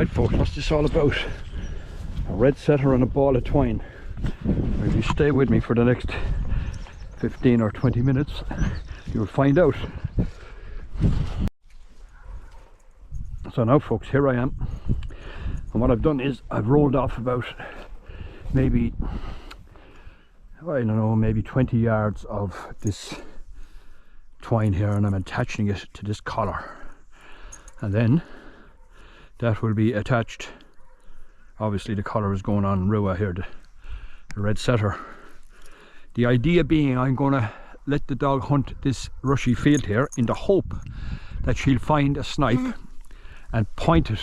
Right folks, what's this all about? A red setter and a ball of twine. If you stay with me for the next 15 or 20 minutes, you'll find out. So now folks, here I am, and what I've done is I've rolled off about maybe, I don't know, maybe 20 yards of this twine here, and I'm attaching it to this collar, and then that will be attached. Obviously the collar is going on Rua here, the red setter. The idea being I'm going to let the dog hunt this rushy field here in the hope that she'll find a snipe and point it.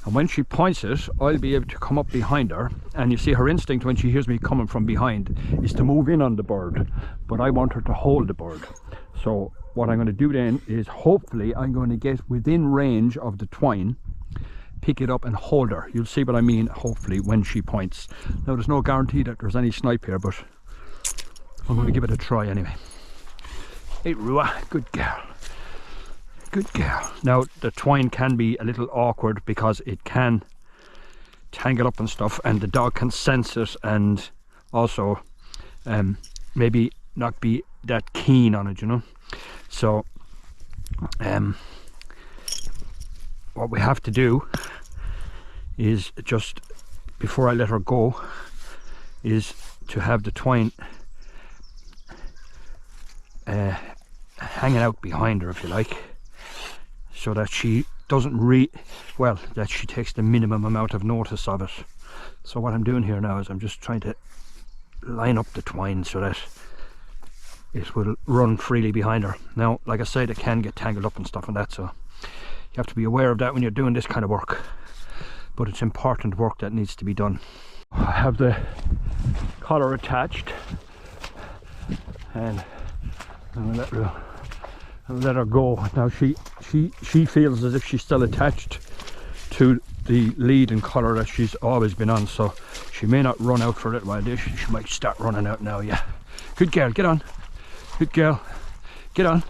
And when she points it, I'll be able to come up behind her, and you see her instinct when she hears me coming from behind is to move in on the bird, but I want her to hold the bird. So what I'm going to do then is hopefully I'm going to get within range of the twine, pick it up and hold her. You'll see what I mean hopefully when she points. Now there's no guarantee that there's any snipe here, but I'm going to give it a try anyway. Hey Rua, good girl. Good girl. Now the twine can be a little awkward because it can tangle up and stuff, and the dog can sense it, and also maybe not be that keen on it, you know. So what we have to do is, just before I let her go, is to have the twine hanging out behind her, if you like, so that she doesn't that she takes the minimum amount of notice of it. So what I'm doing here now is I'm just trying to line up the twine so that it will run freely behind her. Now, like I said, it can get tangled up and stuff and that, so you have to be aware of that when you're doing this kind of work, but it's important work that needs to be done. I have the collar attached, and I'm gonna let her go. Now she feels as if she's still attached to the lead and collar that she's always been on, so she may not run out for a little while. She might start running out now. Yeah, good girl, get on. Good girl, get on.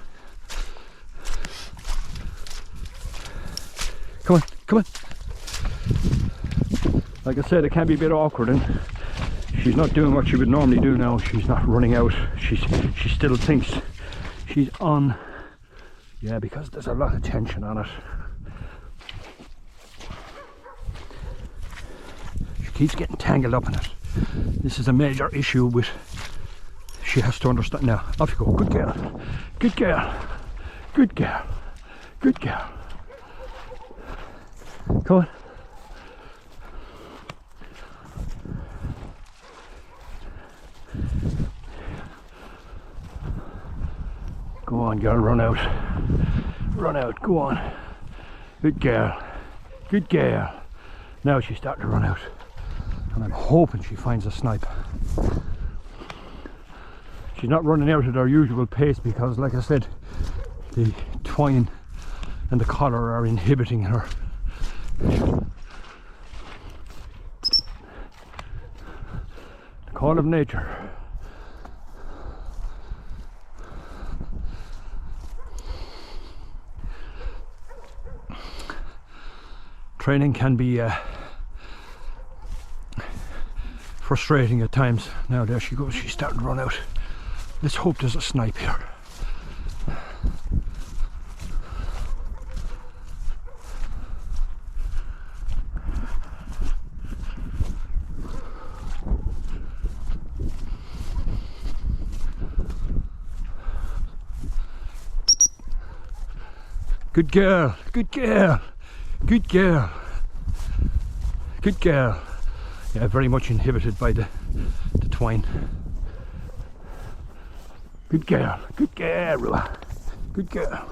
Come on, come on. Like I said, it can be a bit awkward, and she's not doing what she would normally do now. She's not running out. She still thinks she's on. Yeah, because there's a lot of tension on it. She keeps getting tangled up in it. This is a major issue with. She has to understand. Now, off you go. Good girl. Good girl. Good girl. Good girl. Come on. Go on, girl, run out. Run out, go on. Good girl. Good girl. Now she's starting to run out, and I'm hoping she finds a snipe. She's not running out at her usual pace because, like I said, the twine and the collar are inhibiting her. The call of nature. Training can be frustrating at times. Now there she goes, she's starting to run out. Let's hope there's a snipe here. Good girl, good girl. Good girl. Good girl. Yeah, very much inhibited by the twine. Good girl. Good girl, Rua. Good girl.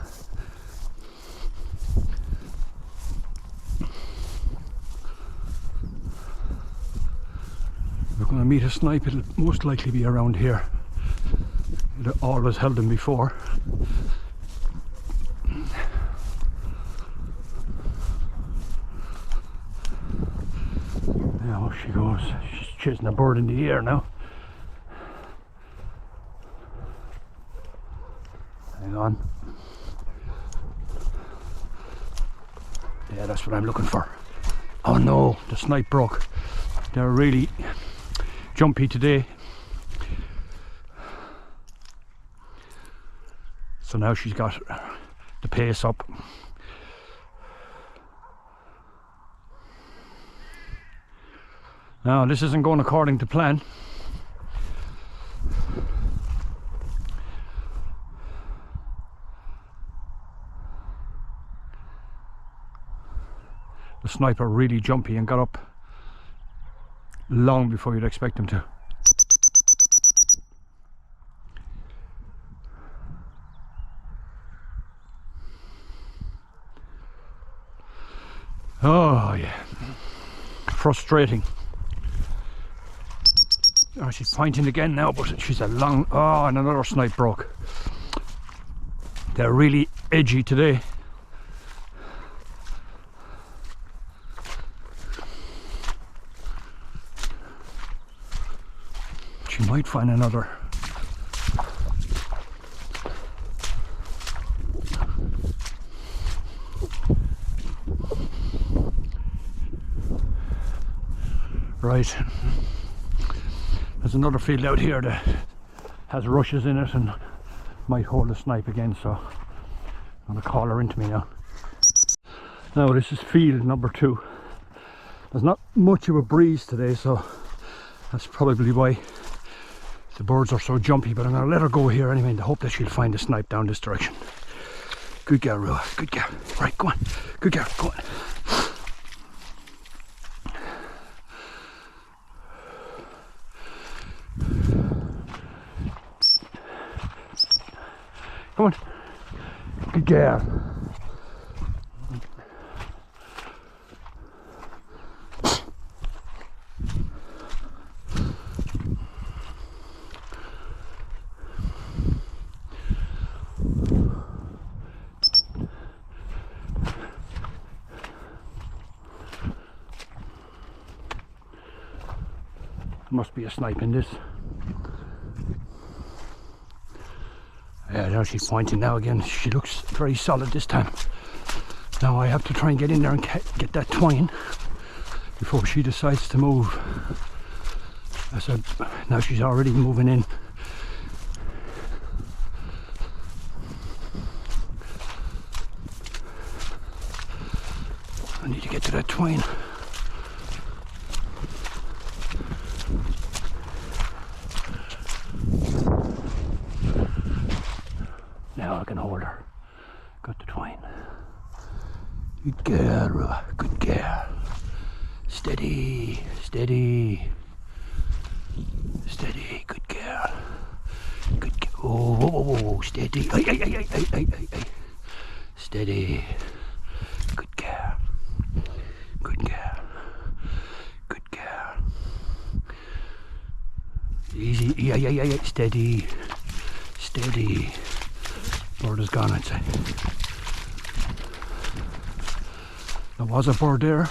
We're going to meet a snipe. It'll most likely be around here. It always held them before. Now she goes. She's chasing a bird in the air now. Hang on. Yeah, that's what I'm looking for. Oh no, the snipe broke. They're really jumpy today. So now she's got the pace up. Now this isn't going according to plan. The sniper really jumpy and got up long before you'd expect him to. Oh yeah, frustrating. Oh, she's pointing again now, but she's a long... Oh, and another snipe broke. They're really edgy today. She might find another. Right. There's another field out here that has rushes in it and might hold a snipe again, so I'm going to call her into me now. Now this is field number 2. There's not much of a breeze today, so that's probably why the birds are so jumpy, but I'm going to let her go here anyway in the hope that she'll find a snipe down this direction. Good girl, Rua. Good girl. Right, go on. Good girl, go on. Come on. Good girl. Must be a snipe in this. Yeah, now she's pointing now again. She looks very solid this time. Now I have to try and get in there and get that twine before she decides to move. I said, now she's already moving in. I need to get to that twine. Now I can hold her. Got the twine. Good girl, good girl. Steady, steady. Steady, good girl. Good girl. Oh, whoa, whoa, whoa, whoa. Steady. Ay, ay, ay, ay, ay, ay, ay, ay. Steady. Good girl. Good girl. Good girl. Easy. Yeah, yeah, yeah, yeah. Steady. Steady. Bird is gone, I'd say. There was a bird there.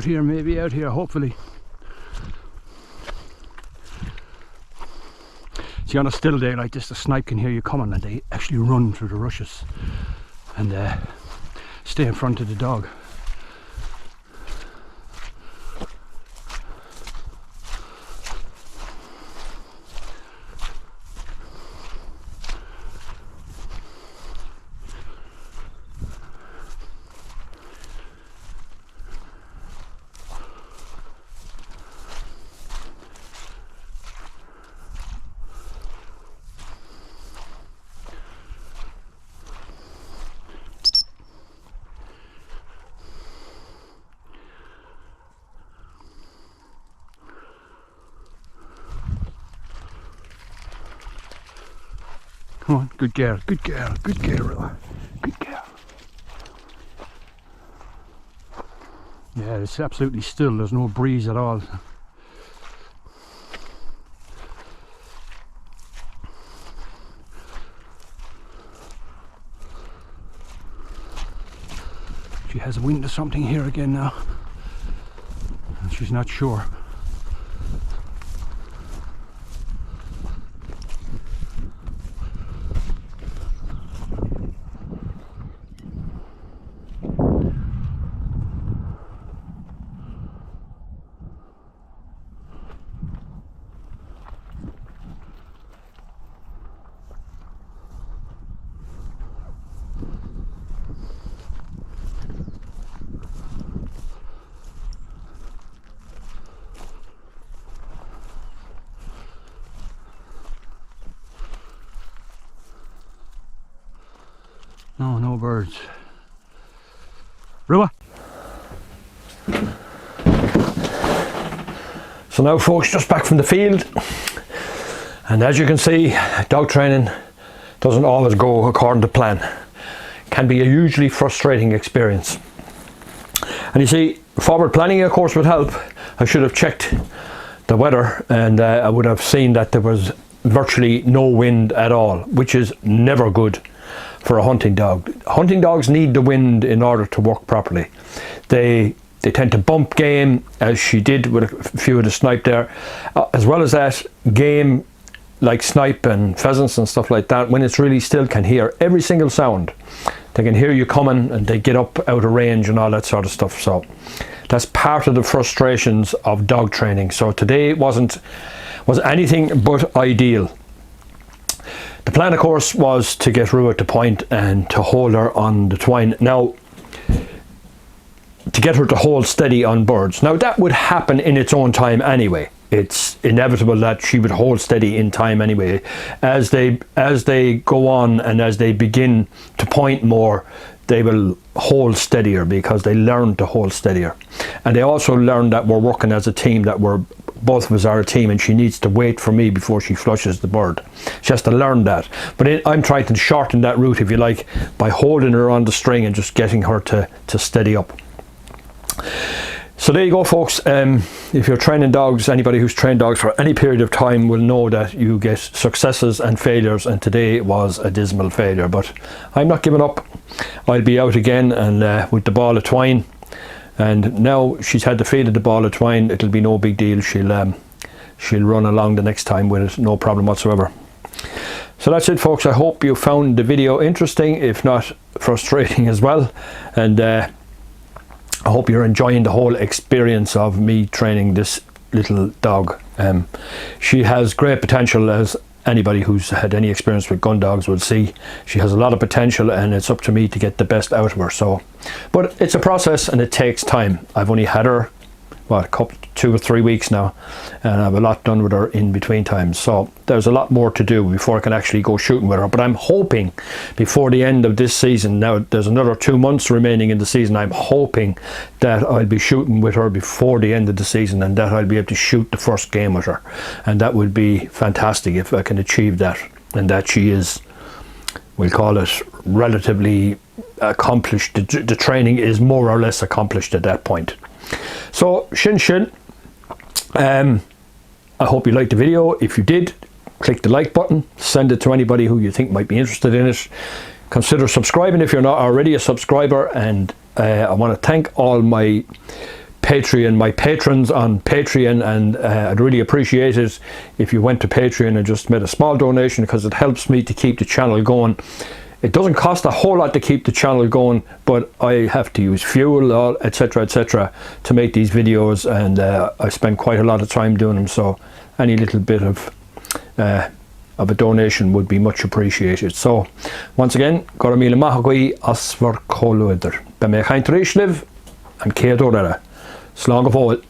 Maybe out here, hopefully. See, on a still day like this, the snipe can hear you coming and they actually run through the rushes and stay in front of the dog. Come on, good girl, good girl, good girl, good girl. Yeah, it's absolutely still, there's no breeze at all. She has wind of something here again now, and she's not sure. No, no birds. Rua. So now folks, just back from the field, and as you can see, dog training doesn't always go according to plan. Can be a hugely frustrating experience. And you see, forward planning of course would help. I should have checked the weather, and I would have seen that there was virtually no wind at all, which is never good for a hunting dog. Hunting dogs need the wind in order to work properly. They tend to bump game, as she did with a few of the snipe there. As well as that, game like snipe and pheasants and stuff like that, when it's really still, can hear every single sound. They can hear you coming, and they get up out of range and all that sort of stuff. So that's part of the frustrations of dog training. So today was anything but ideal. The plan of course was to get Rua to point and to hold her on the twine. Now, to get her to hold steady on birds. Now that would happen in its own time anyway. It's inevitable that she would hold steady in time anyway. As they go on and as they begin to point more, they will hold steadier because they learn to hold steadier. And they also learn that we're working as a team, that both of us are a team, and she needs to wait for me before she flushes the bird. She has to learn that. But I'm trying to shorten that route, if you like, by holding her on the string and just getting her to steady up. So there you go folks. If you're training dogs, anybody who's trained dogs for any period of time will know that you get successes and failures, and today was a dismal failure. But I'm not giving up. I'll be out again and with the ball of twine. And now she's had the feel of the ball of twine, it'll be no big deal. She'll run along the next time with it, no problem whatsoever. So that's it folks. I hope you found the video interesting, if not frustrating as well. And I hope you're enjoying the whole experience of me training this little dog. She has great potential, as anybody who's had any experience with gun dogs will see. She has a lot of potential, and it's up to me to get the best out of her. So, but it's a process and it takes time. I've only had her, what, 2 or 3 weeks now, and I have a lot done with her in between times. So there's a lot more to do before I can actually go shooting with her. But I'm hoping before the end of this season, now there's another 2 months remaining in the season, I'm hoping that I'll be shooting with her before the end of the season, and that I'll be able to shoot the first game with her. And that would be fantastic if I can achieve that, and that she is, we'll call it, relatively accomplished. The training is more or less accomplished at that point. So shin shin. I hope you liked the video. If you did, click the like button, send it to anybody who you think might be interested in it. Consider subscribing if you're not already a subscriber. And I want to thank all my patrons on Patreon, and I'd really appreciate it if you went to Patreon and just made a small donation, because it helps me to keep the channel going. It doesn't cost a whole lot to keep the channel going, but I have to use fuel, etc., to make these videos, and I spend quite a lot of time doing them. So any little bit of a donation would be much appreciated. So once again, gora míle maith agaí as bhar comhlúidir. Be mé chaint éis libh an céad óra. Slán go fóill.